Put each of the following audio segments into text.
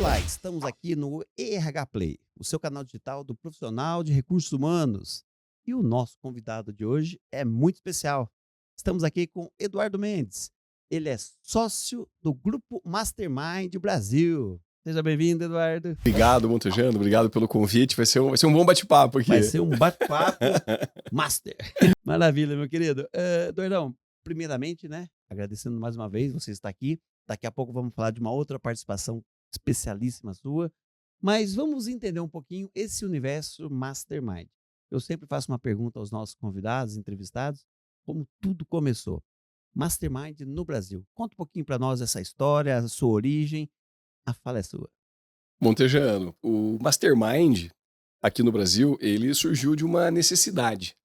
Olá, estamos aqui no ERH Play, o seu canal digital do profissional de recursos humanos. E o nosso convidado de hoje é muito especial. Estamos aqui com Eduardo Mendes. Ele é sócio do Grupo Mastermind Brasil. Seja bem-vindo, Eduardo. Obrigado, Montejano. Obrigado pelo convite. Vai ser um bom bate-papo Vai aqui. ser um bate-papo master. Maravilha, meu querido. Eduardão, primeiramente, né, agradecendo mais uma vez você estar aqui. Daqui a pouco vamos falar de uma outra participação especialíssima sua. Mas vamos entender um pouquinho esse universo Mastermind. Eu sempre faço uma pergunta aos nossos convidados, entrevistados, como tudo começou. Mastermind no Brasil. Conta um pouquinho para nós essa história, a sua origem. A fala é sua. Montejano, o Mastermind aqui no Brasil, ele surgiu de uma necessidade.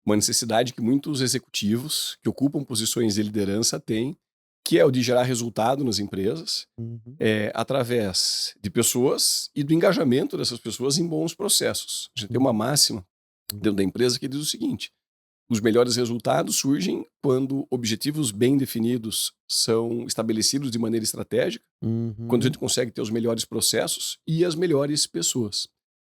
Uma necessidade que muitos executivos que ocupam posições de liderança têm, que é o de gerar resultado nas empresas, Uhum, através de pessoas e do engajamento dessas pessoas em bons processos. A gente tem uma uhum, máxima uhum, dentro da empresa que diz o seguinte: os melhores resultados surgem quando objetivos bem definidos são estabelecidos de maneira estratégica, quando a uhum, gente consegue ter os melhores processos e as melhores pessoas.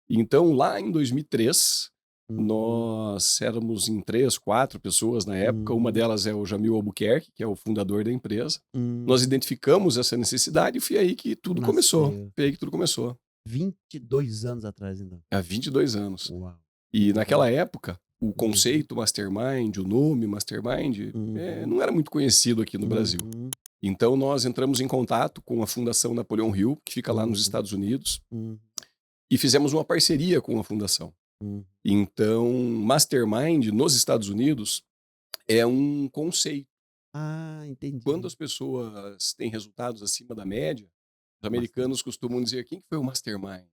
Então, lá em 2003, uhum, nós éramos em 3, 4 pessoas na época. Uma uhum, delas é o Jamil Albuquerque, que é o fundador da empresa. Nós uhum. identificamos essa necessidade e foi aí que tudo começou. Nasceu Foi aí que tudo começou, 22 anos atrás, então. há 22 anos. Uau. E Maravilha. naquela época, o Uhum, conceito Mastermind, o nome Mastermind, uhum, não era muito conhecido aqui no Brasil. uhum, Então, nós entramos em contato com a Fundação Napoleão Hill, que fica lá nos uhum, Estados Unidos, uhum, e fizemos uma parceria com a fundação. uhum. Então, Mastermind nos Estados Unidos é um conceito. Ah, Quando entendi. as pessoas têm resultados acima da média, os Master. americanos costumam dizer quem que foi o Mastermind,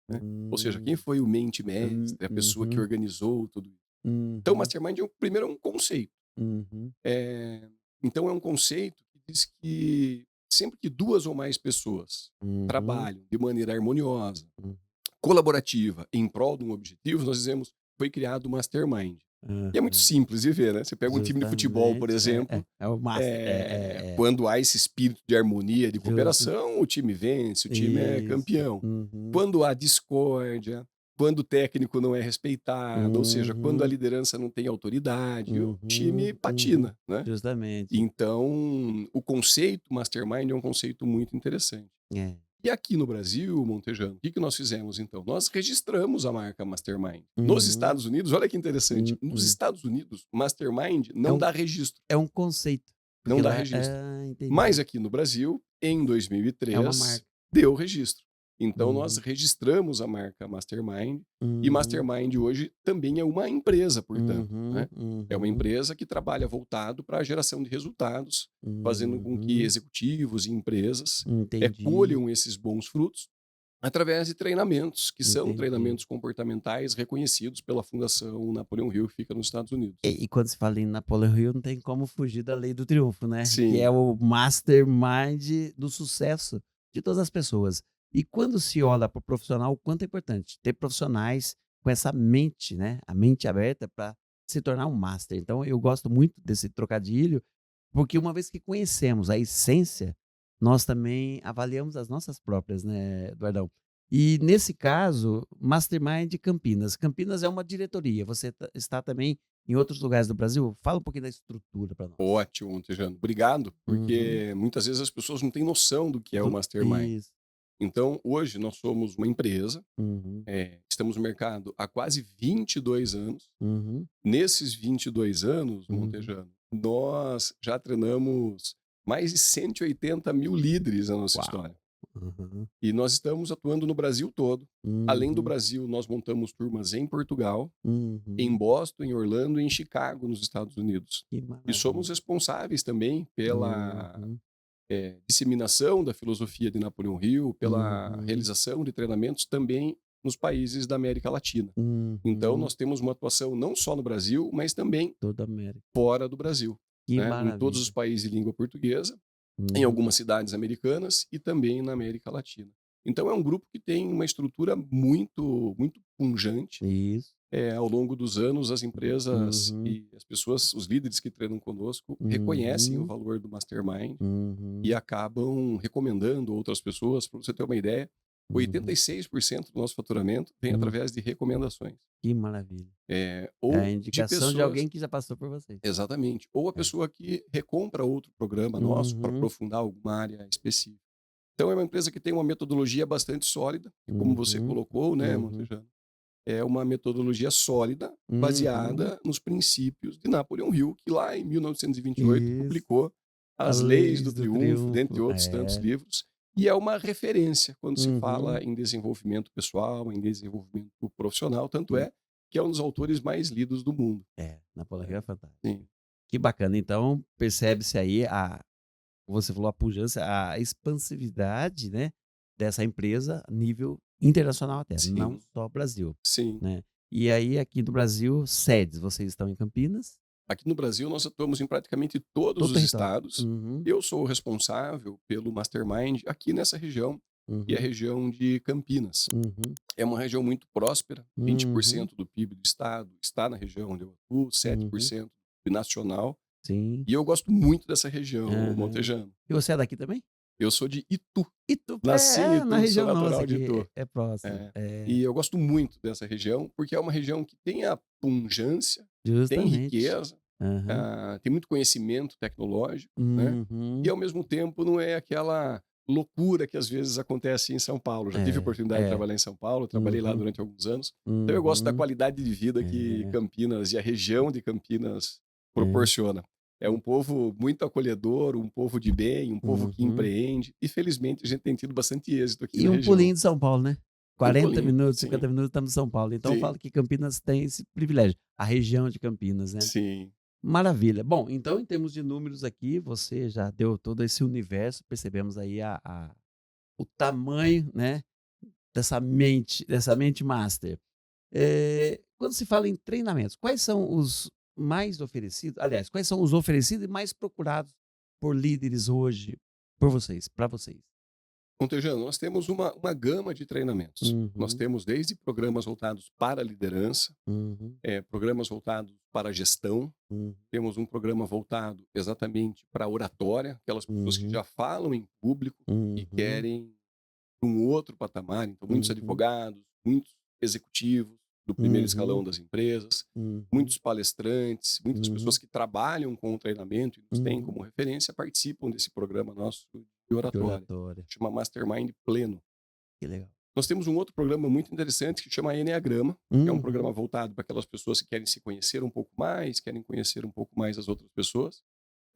né? Ou seja, quem Hum, foi o mente mestre, a pessoa que uhum, organizou tudo isso. Então, uhum, Mastermind primeiro é um conceito. uhum. É, então, é um conceito que diz que sempre que duas ou mais pessoas Uhum, trabalham de maneira harmoniosa, uhum, colaborativa, em prol de um objetivo, nós dizemos foi criado o Mastermind. E é muito aham. simples de ver, né? Você pega um time de futebol, por Justamente. exemplo, É o master. quando há esse espírito de harmonia, de Justo. cooperação, o time vence, o time é Isso. campeão. Uhum, Quando há discórdia, quando o técnico não é respeitado, ou seja, quando a uhum, liderança não tem autoridade, o time uhum, uhum. patina, né? Justamente. Então, o conceito mastermind é um conceito muito interessante. É. E aqui no Brasil, Montejano, o que nós fizemos então? Nós registramos a marca Mastermind. Nos Uhum, Estados Unidos, olha que interessante, nos uhum. Estados Unidos, Mastermind É não um dá registro, é um conceito, não porque dá lá registro. Mas entendi. aqui no Brasil, em É uma 2003, marca. deu registro. Então nós Uhum, registramos a marca Mastermind e uhum, Mastermind hoje também é uma empresa, portanto, uhum, né? É uma uhum, empresa que trabalha voltado para a geração de resultados, fazendo com que uhum. executivos e empresas Entendi, colham esses bons frutos através de treinamentos, que são entendi. treinamentos comportamentais reconhecidos pela Fundação Napoleão Hill, que fica nos Estados Unidos. E quando se fala em Napoleão Hill, não tem como fugir da lei do triunfo, né, que é Sim, o mastermind do sucesso de todas as pessoas. E quando se olha para o profissional, o quanto é importante ter profissionais com essa mente, né, a mente aberta para se tornar um master. Então eu gosto muito desse trocadilho, porque uma vez que conhecemos a essência, nós também avaliamos as nossas próprias, né, Eduardão. E nesse caso, Mastermind Campinas. Campinas é uma diretoria. Você está também em outros lugares do Brasil? Fala um pouquinho da estrutura para nós. ótimo, Tejano. Obrigado, Uhum. porque muitas vezes as pessoas não têm noção do que é o Mastermind. Isso. Então, hoje nós somos uma empresa, Uhum. estamos no mercado há quase 22 anos. Uhum. Nesses 22 anos, Uhum. Montejano, nós já treinamos mais de 180 mil líderes na nossa Uau! história. Uhum. E nós estamos atuando no Brasil todo. Além do Uhum. Brasil, nós montamos turmas em Portugal, em Uhum. Boston, em Orlando e em Chicago, nos Estados Unidos. Que E somos maravilha. responsáveis também pela Uhum. disseminação da filosofia de Napoleão Hill, pela Uhum. realização de treinamentos também nos países da América Latina. Então, Uhum. nós temos uma atuação não só no Brasil, mas também Toda América. fora do Brasil, Que né? Em todos os maravilha. países de língua portuguesa, em Uhum. algumas cidades americanas e também na América Latina. Então, é um grupo que tem uma estrutura muito, muito pungente. Isso. Ao longo dos anos, as empresas Uhum. e as pessoas, os líderes que treinam conosco, reconhecem o Uhum. valor do Mastermind e Uhum. acabam recomendando outras pessoas. Para você ter uma ideia, Uhum. 86% do nosso faturamento vem Hum, através de recomendações. que maravilha. É a Ou de indicação de pessoas. alguém que já passou por vocês. Exatamente. Ou a É. pessoa que recompra outro programa nosso para Uhum, aprofundar alguma área específica. Então é uma empresa que tem uma metodologia bastante sólida, e como você uhum, colocou, né, uhum, Montejano, é uma metodologia sólida, uhum. baseada nos princípios de Napoleão Hill, que lá em 1928 Isso. publicou A As Leis do Leis do Triunfo, dentre Triunfo. outros tantos É. livros, e é uma referência quando se fala Uhum. em desenvolvimento pessoal, em desenvolvimento profissional, tanto Hum, é que é um dos autores mais lidos do mundo. é, Napoleão Hill Né? é fantástico. Sim, Que bacana. Então, percebe-se aí você falou a pujança, a expansividade, né, dessa empresa a nível internacional até, não sim, só Brasil, sim. né. E aí aqui no Brasil, sedes, vocês estão em Campinas, Aqui no Brasil, nós atuamos em praticamente todos todo o os território. estados. Uhum, Eu sou o responsável pelo Mastermind aqui nessa região, que é a uhum, região de Campinas. uhum, É uma região muito próspera, uhum, 20% do PIB do estado está na região onde eu atuo, uhum. 7% do PIB nacional. Sim. E eu gosto muito dessa região, Aham. Montejano. E você é daqui também? Eu sou de Itu, Itu, nasci em na Itu, sou região nossa natural de aqui, Itu. é próximo. É. É, E eu gosto muito dessa região, porque é uma região que tem a pungência, tem justamente. riqueza, Aham. tem muito conhecimento tecnológico, né? E Uhum. ao mesmo tempo não é aquela loucura que às vezes acontece em São Paulo. Já tive a É, oportunidade de é. trabalhar em São Paulo, trabalhei lá Uhum, durante alguns anos. Então eu gosto da uhum. qualidade de vida que É, Campinas e a região de Campinas é. proporciona. É um povo muito acolhedor, um povo de bem, um povo que Uhum. empreende. E felizmente a gente tem tido bastante êxito aqui E na um região. pulinho de São Paulo, né? Um 40 pulinho, minutos, 50 sim, minutos estamos em São Paulo. Então eu sim, falo que Campinas tem esse privilégio, a região de Campinas, né. sim. Maravilha. Bom, então em termos de números aqui, você já deu todo esse universo, percebemos aí o tamanho, né, dessa mente master. Quando se fala em treinamentos, quais são os mais oferecidos, aliás, quais são os oferecidos e mais procurados por líderes hoje, por vocês, para vocês? Montejano, nós temos uma gama de treinamentos. Nós Uhum, temos desde programas voltados para a liderança, uhum, programas voltados para a gestão, uhum, temos um programa voltado exatamente para a oratória, aquelas pessoas que uhum, já falam em público e uhum, querem um outro patamar. Então, muitos uhum, advogados, muitos executivos do primeiro escalão uhum, das empresas, uhum, muitos palestrantes, muitas pessoas uhum, que trabalham com o treinamento e nos têm uhum. como referência participam desse programa nosso de De oratória. oratória, Chama Mastermind Pleno. que legal. Nós temos um outro programa muito interessante que chama Enneagrama, que é um programa Uhum, voltado para aquelas pessoas que querem se conhecer um pouco mais, querem conhecer um pouco mais as outras pessoas.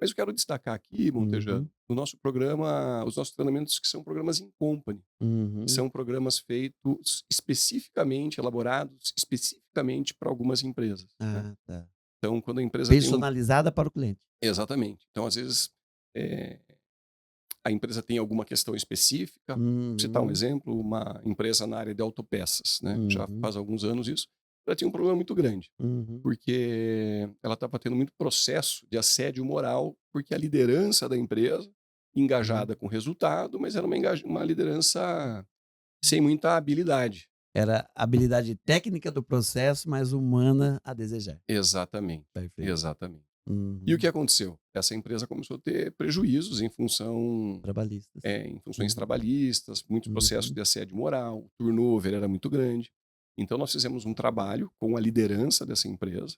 Mas eu quero destacar aqui, uhum, Montejano, no nosso programa, os nossos treinamentos que são programas in company, que uhum. são programas feitos especificamente, elaborados especificamente para algumas empresas. Né? Ah, tá. Então, quando a empresa tem um. Personalizada para o cliente. Exatamente. Então, às vezes, eh, a empresa tem alguma questão específica. Vou citar um Uhum, exemplo, uma empresa na área de autopeças, né? Já uhum, faz alguns anos isso. Ela tinha um problema muito grande, uhum, porque ela estava tendo muito processo de assédio moral, porque a liderança da empresa, uhum. engajada com o resultado, mas era uma liderança sem muita habilidade. Era habilidade técnica do processo, mas humana a desejar. Exatamente, Perfeito. exatamente. E o que Uhum. aconteceu? Essa empresa começou a ter prejuízos Trabalhistas. em funções Uhum, trabalhistas, muitos processos uhum, de assédio moral, o turnover era muito grande. Então, nós fizemos um trabalho com a liderança dessa empresa.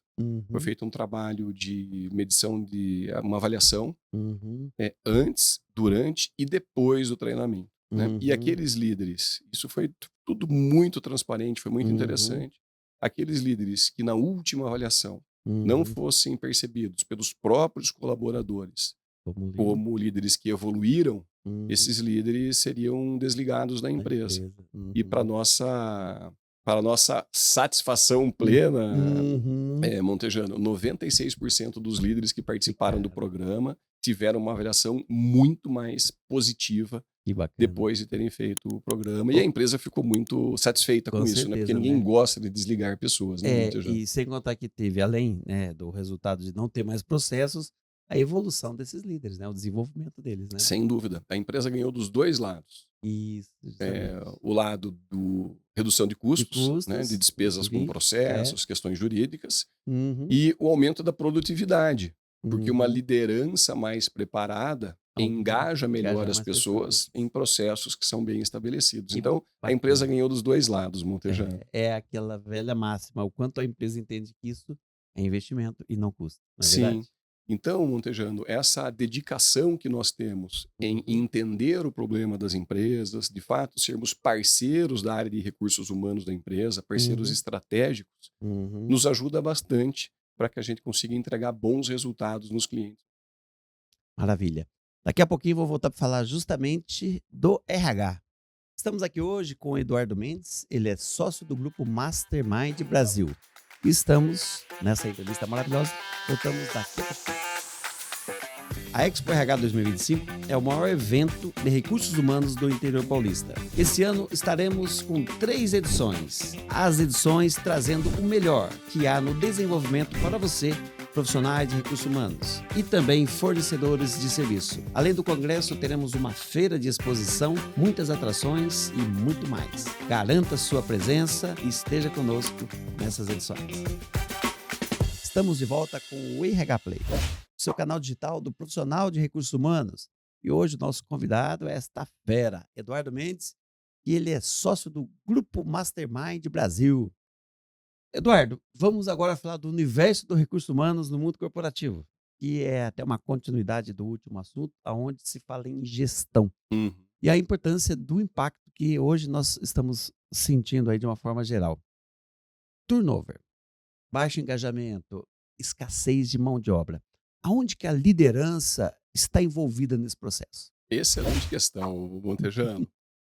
Foi uhum, feito um trabalho de medição de uma avaliação uhum, antes, durante e depois do treinamento. Né? E uhum, aqueles líderes, isso foi tudo muito transparente, foi muito uhum, interessante. Aqueles líderes que na última avaliação não uhum. fossem percebidos pelos próprios colaboradores Como líder. como líderes que evoluíram, Uhum. esses líderes seriam desligados da Da empresa. empresa. E Uhum. para nossa satisfação plena, Uhum. Montejano, 96% dos líderes que participaram do Ficaram. programa tiveram uma avaliação muito mais positiva Que bacana. depois de terem feito o programa. E a O empresa ficou muito satisfeita Com com isso, né? Porque certeza, ninguém né. gosta de desligar pessoas, né, Montejano? E sem contar que teve além, né, do resultado de não ter mais processos, a evolução desses líderes, né, o desenvolvimento deles, né. Sem dúvida. A empresa ganhou dos dois lados. Isso, justamente. O lado do redução de De custos, né, de custos, despesas com inclusive. É. processos, questões jurídicas, Uhum. e o aumento da produtividade. Porque uma Uhum. liderança mais preparada engaja melhor Engajar as mais pessoas pessoas. em processos que são bem estabelecidos. Que Então, a empresa bacana. ganhou dos dois lados, Montejano. É aquela velha máxima, o quanto a empresa entende que isso é investimento e não custa, não é Sim. verdade? Então, Montejano, essa dedicação que nós temos em Uhum, entender o problema das empresas, de fato, sermos parceiros da área de recursos humanos da empresa, parceiros uhum, estratégicos, uhum. nos ajuda bastante para que a gente consiga entregar bons resultados nos clientes. Maravilha. Daqui a pouquinho vou voltar para falar justamente do RH. Estamos aqui hoje com o Eduardo Mendes, ele é sócio do grupo Mastermind Brasil. Estamos nessa entrevista maravilhosa, voltamos daqui a pouquinho. A Expo RH 2025 é o maior evento de recursos humanos do interior paulista. Esse ano estaremos com 3 edições. As edições trazendo o melhor que há no desenvolvimento para você, profissionais de recursos humanos e também fornecedores de serviço. Além do congresso, teremos uma feira de exposição, muitas atrações e muito mais. Garanta sua presença e esteja conosco nessas edições. Estamos de volta com o RH Play, seu canal digital do profissional de recursos humanos. E hoje o nosso convidado é esta fera, Eduardo Mendes, e ele é sócio do Grupo Mastermind Brasil. Eduardo, vamos agora falar do universo dos recursos humanos no mundo corporativo, que é até uma continuidade do último assunto, onde se fala em gestão. Uhum. E a importância do impacto que hoje nós estamos sentindo aí de uma forma geral. Turnover, baixo engajamento, escassez de mão de obra. Aonde que a liderança está envolvida nesse processo? Excelente questão, Montejano,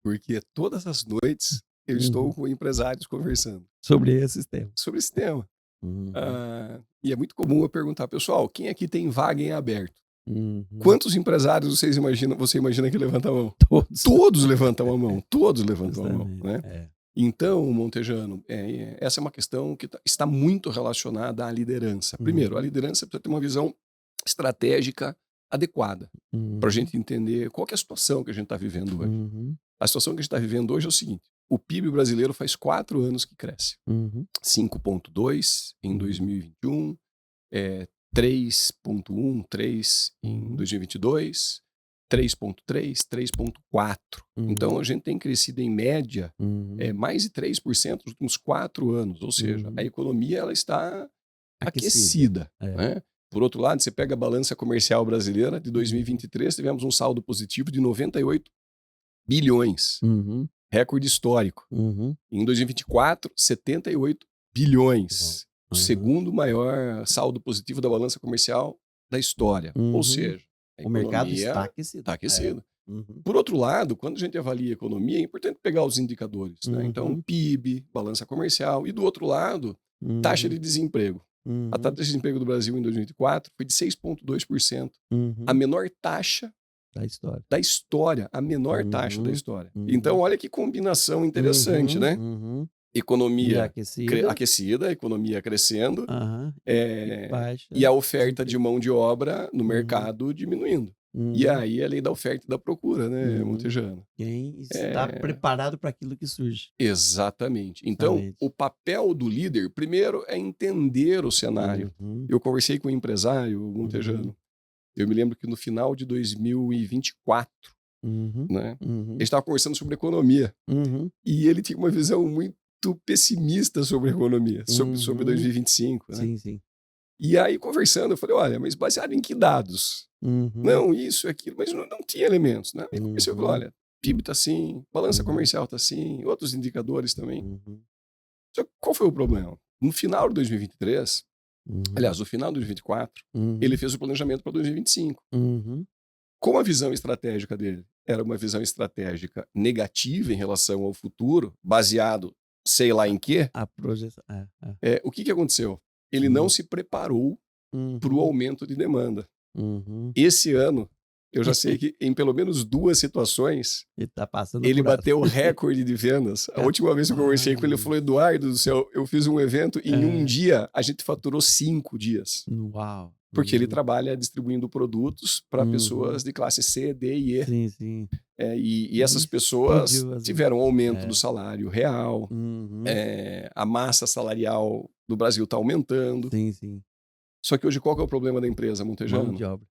porque todas as noites eu estou Uhum. com empresários conversando Sobre esses temas. sobre esse tema. Uhum. E é muito comum eu perguntar, pessoal, quem aqui tem vaga em aberto? Uhum. Quantos empresários você imagina que levanta a mão? Todos. Todos levantam a mão, todos levantam a mão, Justamente. né? É. Então, Montejano, essa é uma questão que está muito relacionada à liderança. Primeiro, a Uhum. liderança precisa ter uma visão estratégica adequada para a Uhum. gente entender qual que é a situação que a gente está vivendo hoje. Uhum. A situação que a gente está vivendo hoje é o seguinte: o PIB brasileiro faz 4 anos que cresce. Uhum. 5,2 em Uhum. 2021, 3,1, 3 em Uhum. 2022, 3,3, 3,4. Uhum. Então a gente tem crescido em média Uhum. mais de 3% nos últimos 4 anos, ou seja, a Uhum. economia ela está Aquecida. aquecida. É. Né? Por outro lado, você pega a balança comercial brasileira de Uhum. 2023, tivemos um saldo positivo de 98 bilhões, Uhum. recorde histórico. Uhum. Em 2024, 78 Uau. bilhões, o Uhum. segundo maior saldo positivo da balança comercial da história. Ou Uhum. seja, a O mercado está economia aquecido. está É. aquecida. Uhum. Por outro lado, quando a gente avalia a economia, é importante pegar os indicadores. Né? Então, Uhum. PIB, balança comercial, e do outro lado, taxa Uhum. de desemprego. A taxa Uhum. de desemprego do Brasil em 2024 foi de 6,2%, a Uhum. menor taxa Da história. da história, a menor taxa da Uhum. história. Então, Uhum. olha que combinação interessante, Uhum. né? Uhum. E Economia aquecida. aquecida, a economia crescendo, Aham. E e baixa a oferta de desemprego. mão de obra no Uhum. mercado diminuindo. E Uhum. aí a lei da oferta e da procura, né, Uhum. Montejano? Quem está É, preparado para aquilo que surge. exatamente. Então, Justamente. o papel do líder, primeiro, é entender o cenário. Uhum. Eu conversei com um empresário, Uhum. Montejano. Eu me lembro que no final de 2024, Uhum. né, ele Uhum. estava conversando sobre economia. Uhum. E ele tinha uma visão muito pessimista sobre a economia, sobre Uhum. 2025, né? Sim, sim. E aí, conversando, eu falei, olha, mas baseado em que dados? Uhum. Não, isso, aquilo, mas não tinha elementos, né? Aí comecei a falar, Uhum. olha, PIB tá assim, balança Uhum. comercial tá assim, outros indicadores também. Uhum. Só que qual foi o problema? No final de 2023, Uhum. aliás, no final de 2024, ele Uhum. fez o planejamento para 2025. Uhum. Como a visão estratégica dele era uma visão estratégica negativa em relação ao futuro, baseado sei lá A em quê, a projeção é. o que aconteceu? Ele não Uhum. se preparou para o Uhum. aumento de demanda. Uhum. Esse ano, eu já sei que em pelo menos 2 situações, Ele tá passando ele por asa. bateu o recorde de vendas. A última vez que eu conversei com ele, ele falou: Capaz. Eduardo do céu, eu fiz um evento e em um É. dia a gente faturou 5 dias. Uau. Porque ele Uhum. trabalha distribuindo produtos para Uhum. pessoas de classe C, D e E. Sim, sim. E E essas pessoas explodiu as vendas. tiveram um aumento do É. salário real, Uhum. a massa salarial do Brasil está aumentando. Sim, sim. Só que hoje qual que é o problema da empresa, Mão Montejano? de obra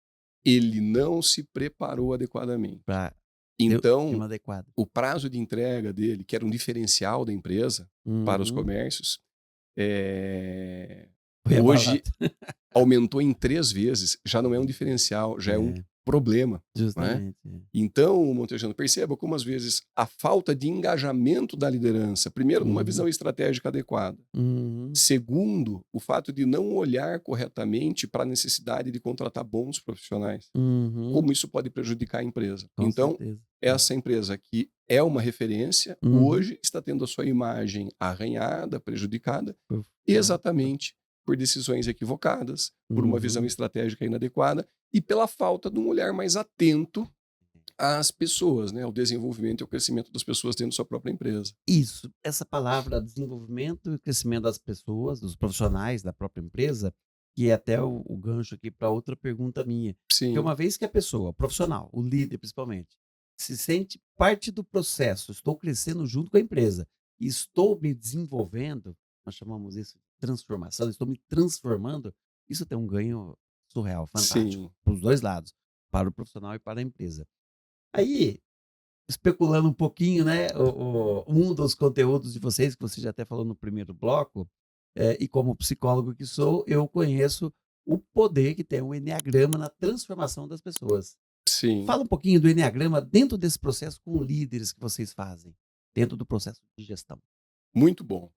Ele não se preparou adequadamente. para ter o Então, clima adequado. o prazo de entrega dele, que era um diferencial da empresa para os Uhum. comércios, eh, Foi hoje abalado. aumentou em 3 vezes. Já não é um diferencial, já é um É, problema, não é? justamente. É. Então, Montejano, perceba como às vezes a falta de engajamento da liderança, primeiro, numa Uhum. visão estratégica adequada. Uhum. Segundo, o fato de não olhar corretamente para a necessidade de contratar bons profissionais. Uhum. Como isso pode prejudicar a empresa. Com Então, certeza. É. essa empresa que é uma referência, Uhum. hoje está tendo a sua imagem arranhada, prejudicada, Por falta. exatamente por decisões equivocadas, por uma visão Uhum. estratégica inadequada e pela falta de um olhar mais atento às pessoas, né, ao desenvolvimento e ao crescimento das pessoas dentro da sua própria empresa. Isso, essa palavra desenvolvimento e crescimento das pessoas, dos profissionais da própria empresa, que é até o gancho aqui para outra pergunta minha. Porque Sim, uma vez que a pessoa, o profissional, o líder principalmente, se sente parte do processo, estou crescendo junto com a empresa, e estou me desenvolvendo, nós chamamos isso de transformação, estou me transformando, isso tem um ganho surreal, fantástico, sim, para os dois lados, para o profissional e para a empresa. Aí, especulando um pouquinho, né, um dos conteúdos de vocês, que você já até falou no primeiro bloco, e como psicólogo que sou, eu conheço o poder que tem o enneagrama na transformação das pessoas. sim. Fala um pouquinho do enneagrama dentro desse processo com líderes que vocês fazem, dentro do processo de gestão. Muito bom.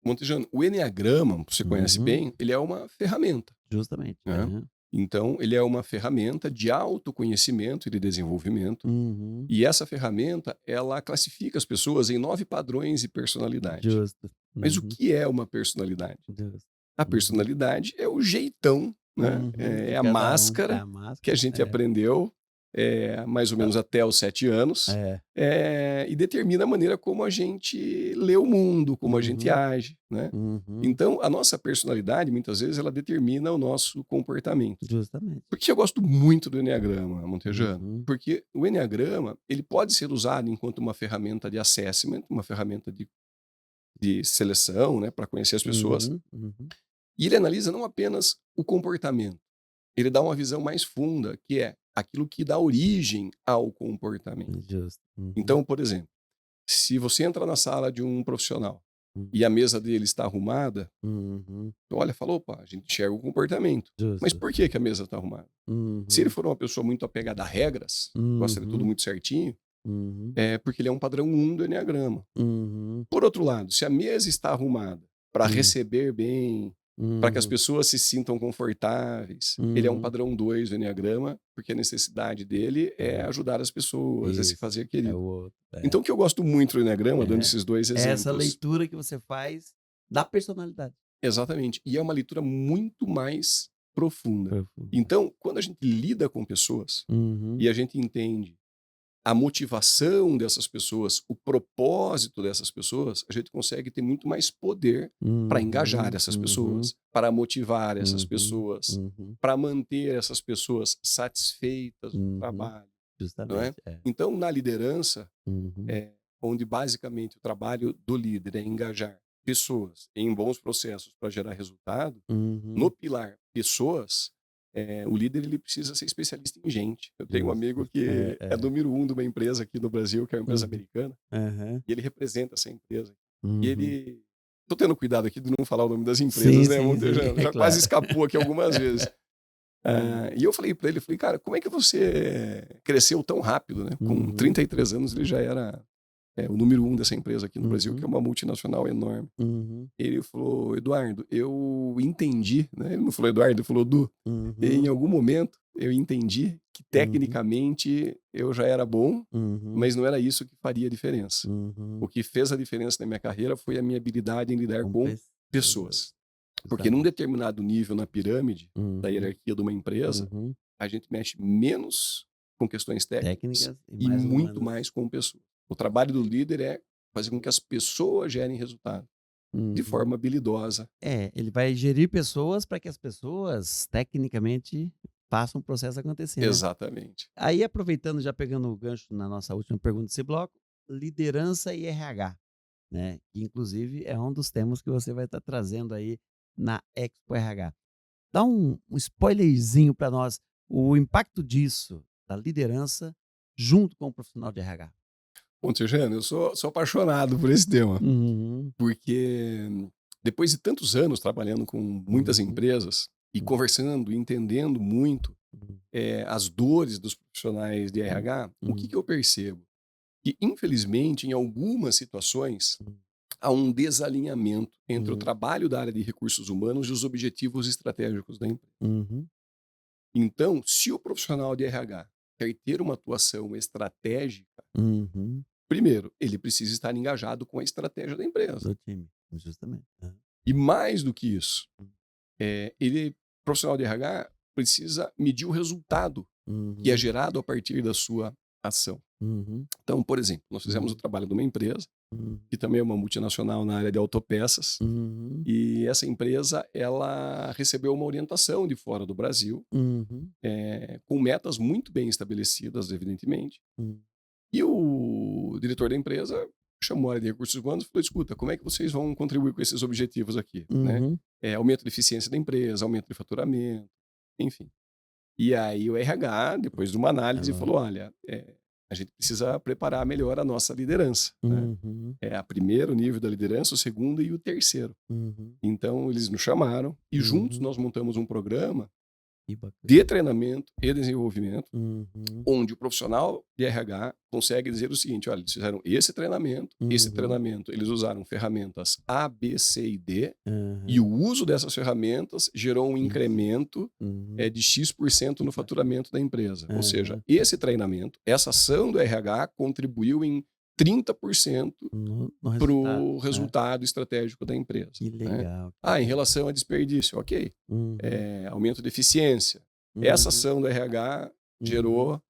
Montejano, o Enneagrama, você conhece Uhum, bem, ele é uma ferramenta, justamente. né? Aham. Então, ele é uma ferramenta de autoconhecimento e de desenvolvimento. Uhum, E essa ferramenta, ela classifica as pessoas em 9 padrões de personalidade. justo. Mas o Uhum, que é uma personalidade? justo. A Uhum, personalidade é o jeitão, né? uhum, É de a cada um. É máscara a que a máscara. gente aprendeu mais ou menos até os 7 anos, É. e determina a maneira como a gente lê o mundo, como a gente Uhum, age, né? uhum, Então, a nossa personalidade, muitas vezes, ela determina o nosso comportamento. justamente. Por que eu gosto muito do Enneagrama, Montejano? Uhum, Porque o Enneagrama, ele pode ser usado enquanto uma ferramenta de assessment, uma ferramenta de seleção, né, para conhecer as pessoas, uhum, uhum. e ele analisa não apenas o comportamento, ele dá uma visão mais funda, que é aquilo que dá origem ao comportamento. Justo. Uhum, Então, por exemplo, se você entra na sala de um profissional uhum, e a mesa dele está arrumada, uhum. olha, fala, opa, a gente enxerga o comportamento. Mas Justo. por que que a mesa está arrumada? Se ele Uhum, for uma pessoa muito apegada a regras, gosta de tudo uhum, muito certinho, uhum, é porque ele é um padrão 1 do Enneagrama. uhum, Por outro lado, se a mesa está arrumada para hum, receber bem, para que as uhum, pessoas se sintam confortáveis, ele é um uhum. padrão 2 do Enneagrama, porque a necessidade dele é É, ajudar as pessoas, é se isso. fazer É o querido. outro. É, Então, o que eu gosto muito do Enneagrama, dando é. esses 2 É essa exemplos, leitura que você faz da personalidade. exatamente, e é uma leitura muito mais profunda. Profunda. Então, quando a gente lida com pessoas Uhum, e a gente entende a motivação dessas pessoas, o propósito dessas pessoas, a gente consegue ter muito mais poder para engajar uhum, essas uhum, pessoas, para motivar essas uhum, pessoas, uhum, para manter essas pessoas satisfeitas no uhum. trabalho, não é? Justamente. É. Então, na liderança, Uhum, é, onde basicamente o trabalho do líder é engajar pessoas em bons processos para gerar resultado, no uhum. pilar pessoas, o líder ele precisa ser especialista em gente. Eu tenho um Justo. amigo É, que é é. número 1 de uma empresa aqui no Brasil, que é uma empresa Uhum. americana, Aham. e ele representa essa empresa. E Uhum. ele tô tendo cuidado aqui de não falar o nome das empresas, Sim, né, sim, sim, Montejano? é Já quase claro. escapou aqui algumas vezes. Uhum. E eu falei para ele, falei: "Cara, como é que você cresceu tão rápido, né?" Com Uhum. 33 anos ele já era, o número 1 dessa empresa aqui no Brasil, que é Uhum. uma multinacional enorme. Uhum. Ele falou: "Eduardo, eu entendi", né, ele não falou Eduardo, ele falou: "Du, em Uhum. algum momento eu entendi que Uhum. tecnicamente eu já era bom, Uhum. mas não era isso que faria a diferença. O Uhum. que fez a diferença na minha carreira foi a minha habilidade em lidar Com com pessoas, pessoas". Porque num justamente. determinado nível na pirâmide da Uhum. hierarquia de uma empresa, Uhum. a gente mexe menos com questões técnicas Técnicas e e mais muito humanas. mais com pessoas. O trabalho do líder é fazer com que as pessoas gerem resultado de Uhum. forma habilidosa. É, ele vai gerir pessoas para que as pessoas, tecnicamente, façam o processo acontecer, né. Exatamente. Aí, aproveitando, já pegando o gancho na nossa última pergunta desse bloco, liderança e RH, né, que inclusive é um dos temas que você vai estar trazendo aí na Expo RH. Dá um spoilerzinho para nós, o impacto disso, da liderança, junto com o profissional de RH. Bom, Tejano, eu sou apaixonado por esse tema, Uhum, porque depois de tantos anos trabalhando com muitas uhum, empresas e uhum, conversando e entendendo muito uhum, as dores dos profissionais de uhum, RH, o que uhum, eu percebo? Que, infelizmente, em algumas situações, uhum, há um desalinhamento entre o uhum, trabalho da área de recursos humanos e os objetivos estratégicos da empresa. uhum, Então, se o profissional de RH quer ter uma atuação estratégica, uhum. primeiro, ele precisa estar engajado com a estratégia da empresa. Do time, justamente. Aham. E mais do que isso, ele, profissional de RH, precisa medir o resultado que é Uhum, gerado a partir da sua ação. uhum, Então, por exemplo, nós fizemos o uhum, trabalho de uma empresa, uhum, que também é uma multinacional na área de autopeças, uhum, e essa empresa ela recebeu uma orientação de fora do Brasil, uhum, com metas muito bem estabelecidas, evidentemente. uhum, E o diretor da empresa chamou a área de recursos humanos e falou: escuta, como é que vocês vão contribuir com esses objetivos aqui? Né? uhum. Aumento de eficiência da empresa, aumento de faturamento, enfim. E aí o RH, depois de uma É análise, falou: lógico. olha, a gente precisa preparar melhor a nossa liderança. Né? Uhum, É a primeiro nível da liderança, o segundo e o terceiro. uhum, Então eles nos chamaram e juntos uhum. nós montamos um programa Que bacana. de treinamento e desenvolvimento, Uhum, onde o profissional de RH consegue dizer o seguinte: olha, eles fizeram esse uhum, treinamento, eles usaram ferramentas A, B, C e D, e o aham. uso dessas ferramentas gerou um Isso. incremento Uhum. de X% Que no bacana. faturamento da empresa. Ou seja, Aham. esse treinamento, essa ação do RH contribuiu em 30% No para resultado, o né. resultado estratégico da empresa. Que Né? legal, que Ah, em legal. relação a desperdício, ok. Uhum, Aumento de eficiência. Essa uhum, ação do RH uhum, gerou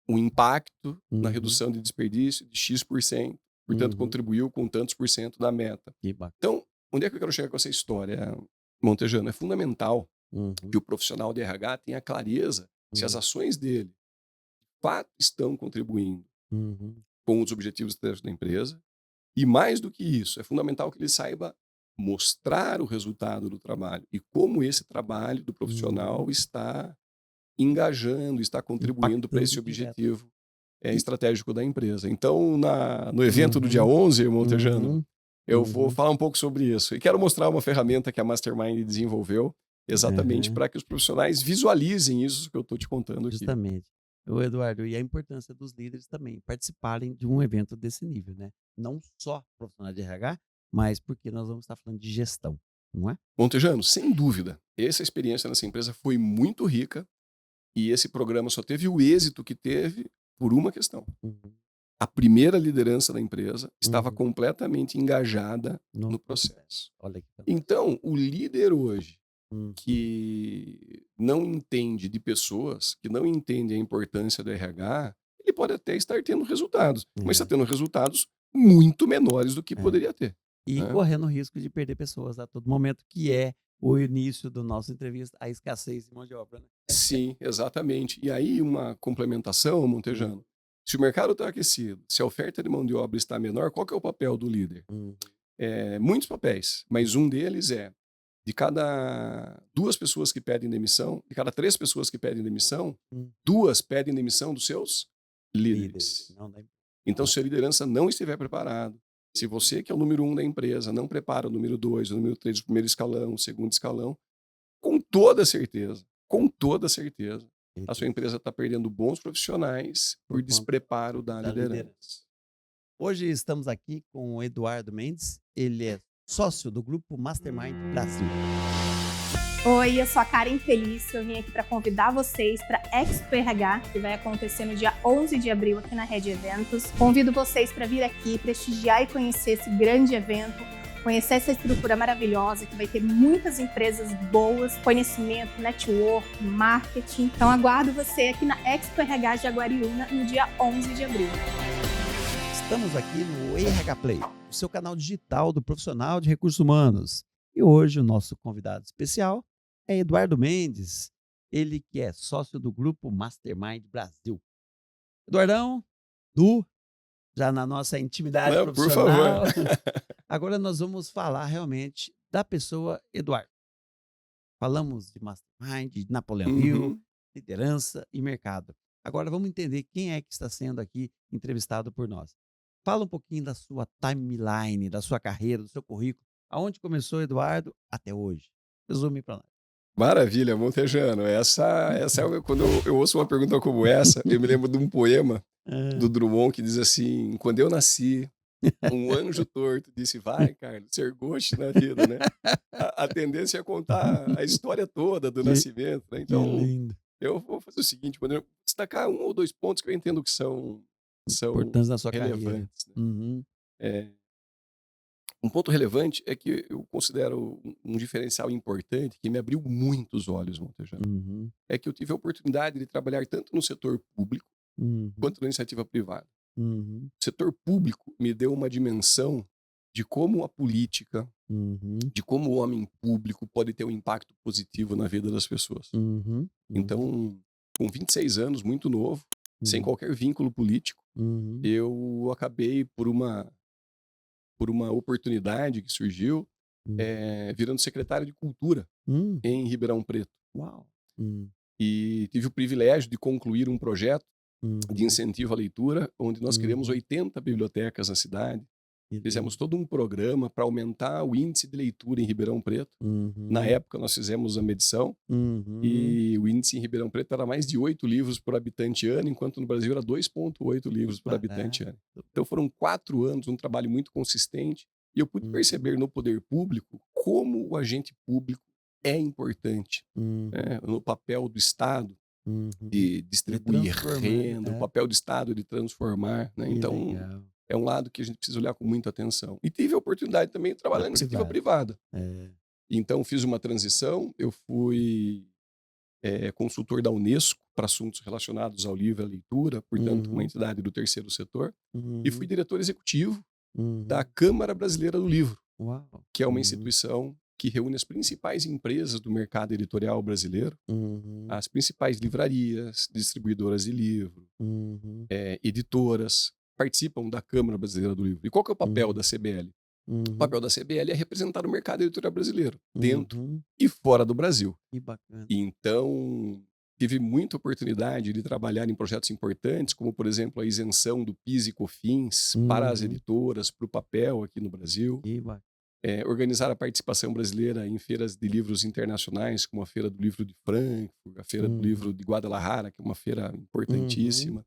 um impacto na uhum, redução de desperdício de X%, portanto, uhum. contribuiu com tantos por cento da meta. Que bacana. Então, onde é que eu quero chegar com essa história, Montejano? É fundamental que Uhum, o profissional de RH tenha clareza se as hum, ações dele, de fato, estão contribuindo uhum, com os objetivos estratégicos da empresa. E mais do que isso, é fundamental que ele saiba mostrar o resultado do trabalho e como esse trabalho do uhum. profissional está engajando, está contribuindo para esse Impactando direto. objetivo E estratégico da empresa. Então, no evento do dia uhum, 11, Montejano, uhum, eu vou uhum. falar um pouco sobre isso. E quero mostrar uma ferramenta que a Mastermind desenvolveu exatamente Aham. para que os profissionais visualizem isso que eu estou te contando aqui. Justamente. O Eduardo, e a importância dos líderes também participarem de um evento desse nível, né. Não só profissionais de RH, mas porque nós vamos estar falando de gestão, não é? Montejano, sem dúvida, essa experiência nessa empresa foi muito rica. E esse programa só teve o êxito que teve por uma questão. Uhum, A primeira liderança da empresa estava uhum. completamente engajada No no processo. processo. Olha que fantástico. Então, o líder hoje Uhum, que não entende de pessoas, que não entende a importância do RH, ele pode até estar tendo resultados, mas está é, tendo resultados muito menores do que é. poderia ter. E Né? correndo o risco de perder pessoas a todo momento, que é o início do nosso entrevista, a escassez de mão de obra, né. Sim, exatamente. E aí uma complementação, Hum, Montejano. Se o mercado está aquecido, se a oferta de mão de obra está menor, qual que é o papel do líder? uhum, Muitos papéis, mas hum, um deles é de cada duas pessoas que pedem demissão, de cada três pessoas que pedem demissão, hum. duas pedem demissão dos seus Líderes, líderes. não da Então, não. se a liderança não estiver preparado, se você que é o número um da empresa não prepara o número dois, o número três, o primeiro escalão, o segundo escalão, com toda certeza, a sua Certeza, empresa está perdendo bons profissionais por por conta despreparo da da liderança. liderança. Hoje estamos aqui com o Eduardo Mendes, ele é sócio do grupo Mastermind Brasil. Oi, eu sou a Karen Felício, eu vim aqui para convidar vocês para a Expo RH, que vai acontecer no dia 11 de abril aqui na Rede Eventos. Convido vocês para vir aqui, prestigiar e conhecer esse grande evento, conhecer essa estrutura maravilhosa, que vai ter muitas empresas boas, conhecimento, network, marketing. Então aguardo você aqui na Expo RH Jaguariúna no dia 11 de abril. Estamos aqui no RH Play, o seu canal digital do profissional de recursos humanos. E hoje o nosso convidado especial é Eduardo Mendes, ele que é sócio do grupo Mastermind Brasil. Eduardão, já na nossa intimidade Não, por favor. profissional, agora nós vamos falar realmente da pessoa Eduardo. Falamos de Mastermind, de Napoleão Hill, Uhum. liderança e mercado. Agora vamos entender quem é que está sendo aqui entrevistado por nós. Fala um pouquinho da sua timeline, da sua carreira, do seu currículo. Aonde começou, Eduardo, até hoje. Resume para nós. Maravilha, Montejano. Essa quando eu ouço uma pergunta como essa, eu me lembro de um poema Ah, do Drummond que diz assim: quando eu nasci, um anjo torto disse: vai, Carlos, ser goste na vida, né? A tendência é contar a história toda do que, nascimento, né? que Então, lindo. eu vou fazer o seguinte: quando eu destacar um ou dois pontos que eu entendo que são Importância da sua carreira. relevantes, né? Uhum, É, um ponto relevante é que eu considero um diferencial importante que me abriu muitos olhos, Montejano. uhum, É que eu tive a oportunidade de trabalhar tanto no setor público uhum, quanto na iniciativa privada. uhum, O setor público me deu uma dimensão de como a política, uhum, de como o homem público pode ter um impacto positivo na vida das pessoas. uhum, Então, com 26 anos, muito novo, sem uhum, qualquer vínculo político, uhum, eu acabei, por uma oportunidade que surgiu, uhum, virando secretário de Cultura uhum. em Ribeirão Preto. Uau! Uhum, E tive o privilégio de concluir um projeto de uhum, incentivo à leitura, onde nós criamos uhum. 80 bibliotecas na cidade. Que Fizemos lindo. todo um programa para aumentar o índice de leitura em Ribeirão Preto. Na Uhum, época, nós fizemos a medição uhum. e o índice em Ribeirão Preto era mais de 8 livros por habitante ano, enquanto no Brasil era 2,8 Que livros por habitante barato. ano. Então foram 4 anos, um trabalho muito consistente, e eu pude Uhum, perceber no poder público como o agente público é importante, uhum, né, no papel do Estado uhum. de De distribuir transformar, renda, o é. papel do Estado de transformar, né? Que Então, legal. é um lado que a gente precisa olhar com muita atenção. E tive a oportunidade também de Na trabalhar em iniciativa privada. privada. É. Então, fiz uma transição, eu fui consultor da Unesco para assuntos relacionados ao livro e à leitura, portanto, uma Uhum, entidade do terceiro setor, e fui uhum, diretor executivo da uhum. Câmara Brasileira do Livro, Uau! que é uma Uhum, instituição que reúne as principais empresas do mercado editorial brasileiro, uhum, as principais livrarias, distribuidoras de livro, uhum, editoras, participam da Câmara Brasileira do Livro. E qual que é o papel uhum, da CBL? O uhum, papel da CBL é representar o mercado editorial brasileiro, dentro uhum. e fora do Brasil. Que bacana. Então, tive muita oportunidade de trabalhar em projetos importantes, como, por exemplo, a isenção do PIS e COFINS para as Uhum. editoras, para o papel aqui no Brasil. Que bacana. Organizar a participação brasileira em feiras de livros internacionais, como a Feira do Livro de Frankfurt, a Feira do Uhum, Livro de Guadalajara, que é uma feira uhum. importantíssima.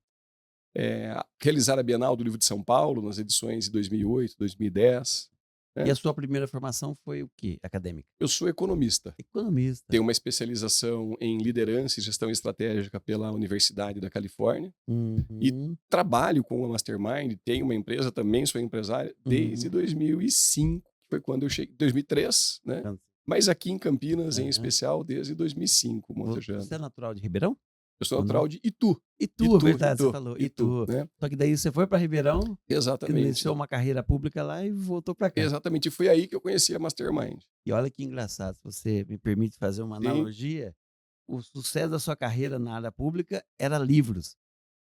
Realizar a Bienal do Livro de São Paulo, nas edições de 2008, 2010. E a Né? sua primeira formação foi o quê? Acadêmica? Eu sou economista. Economista. Tenho uma especialização em liderança e gestão estratégica pela Universidade da Califórnia. E Uhum, trabalho com a Mastermind, tenho uma empresa também, sou empresária, desde uhum. 2005, que foi quando eu cheguei, 2003, né? Can- Mas aqui em Campinas, em é. especial, desde 2005, Você Montejano. é natural de Ribeirão Eu sou ou não? natural de Itu. Itu, é Itu, verdade, você Itu, falou. Itu, Itu. né? Só que daí você foi para Ribeirão, iniciou Exatamente. uma carreira pública lá e voltou para cá. Exatamente. E foi aí que eu conheci a Mastermind. E olha que engraçado, se você me permite fazer uma Sim, analogia, o sucesso da sua carreira na área pública era livros.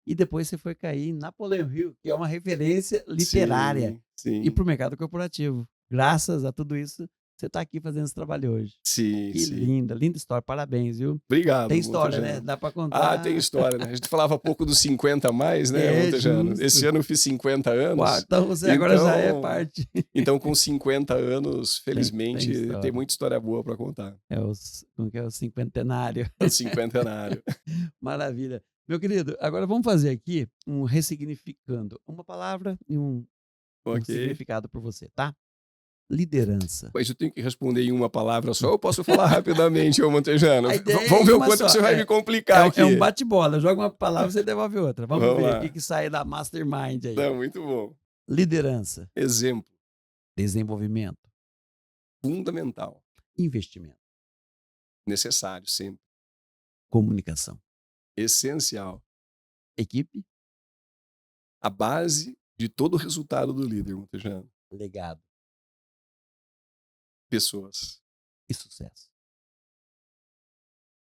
E depois você foi cair em Napoleão Hill, que é uma referência literária, sim, e sim, para o mercado corporativo. Graças a tudo isso, você está aqui fazendo esse trabalho hoje. sim, Que sim. linda, linda história. Parabéns, viu? Tem Obrigado, história, né? Montejano. Dá para Ah, tem contar. história, né? A gente falava pouco dos 50 a mais, né, É Montejano? Esse justo. ano eu fiz 50 Uau, anos. então você agora já é Então, parte. então com 50 anos, Tem felizmente, tem história. muita história boa para contar. Como que é o cinquentenário. É o cinquentenário. Maravilha. Meu querido, agora vamos fazer aqui um ressignificando. Uma palavra e um Ok. significado por você, tá? Liderança. Mas eu tenho que responder em uma palavra só ou eu posso falar rapidamente, ô Montejano? A ideia Vamos é ver o uma quanto só. você vai me complicar É um aqui. bate-bola. Joga uma palavra, você devolve outra. Vamos Vamos ver o lá. que sai da Mastermind aí. Não, muito bom. Liderança, Exemplo. desenvolvimento, Fundamental. investimento, Necessário, sempre. comunicação, Essencial. equipe, A base de todo o resultado do líder, Montejano. legado Pessoas. e sucesso.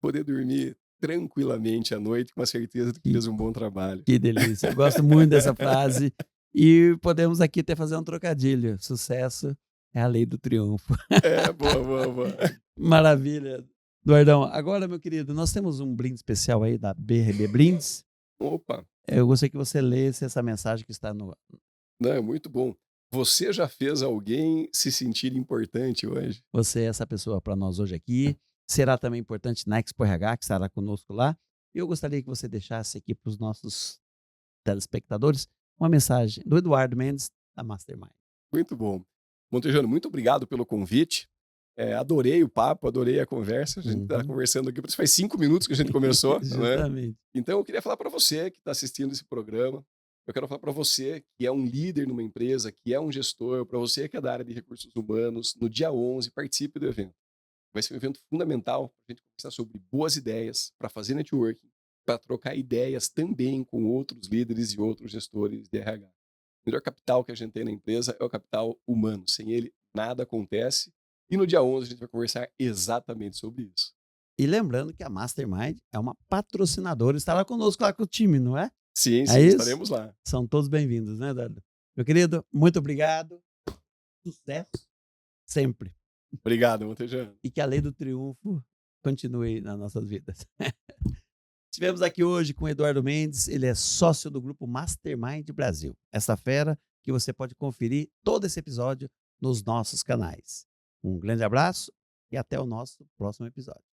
Poder dormir tranquilamente à noite com a certeza de que Que, fez um bom trabalho. que delícia. Eu gosto muito dessa frase. E podemos aqui até fazer um trocadilho. Sucesso é a lei do triunfo. Boa, boa, boa. Maravilha. Eduardão, agora, meu querido, nós temos um brinde especial aí da BRB Brindes. Opa, Eu gostaria que você lesse essa mensagem que está no. não, é muito bom. Você já fez alguém se sentir importante hoje? Você é essa pessoa para nós hoje aqui. Será também importante na Expo RH, que estará conosco lá. Eu gostaria que você deixasse aqui para os nossos telespectadores uma mensagem do Eduardo Mendes, da Mastermind. Muito bom. Montejano, muito obrigado pelo convite. Adorei o papo, adorei a conversa. A gente está Uhum. conversando aqui, faz 5 minutos que a gente começou, né? Justamente. Então, eu queria falar para você que está assistindo esse programa. Eu quero falar para você que é um líder numa empresa, que é um gestor, para você que é da área de recursos humanos, no dia 11, participe do evento. Vai ser um evento fundamental para a gente conversar sobre boas ideias, para fazer networking, para trocar ideias também com outros líderes e outros gestores de RH. O melhor capital que a gente tem na empresa é o capital humano. Sem ele, nada acontece. E no dia 11 a gente vai conversar exatamente sobre isso. E lembrando que a Mastermind é uma patrocinadora, estará conosco lá com o time, não é? Sim, É sim, isso? estaremos lá. São todos bem-vindos, né, Eduardo? Meu querido, muito obrigado. Sucesso sempre. Obrigado, Montejano. E que a lei do triunfo continue nas nossas vidas. Estivemos aqui hoje com o Eduardo Mendes, ele é sócio do grupo Mastermind Brasil. Essa fera que você pode conferir todo esse episódio nos nossos canais. Um grande abraço e até o nosso próximo episódio.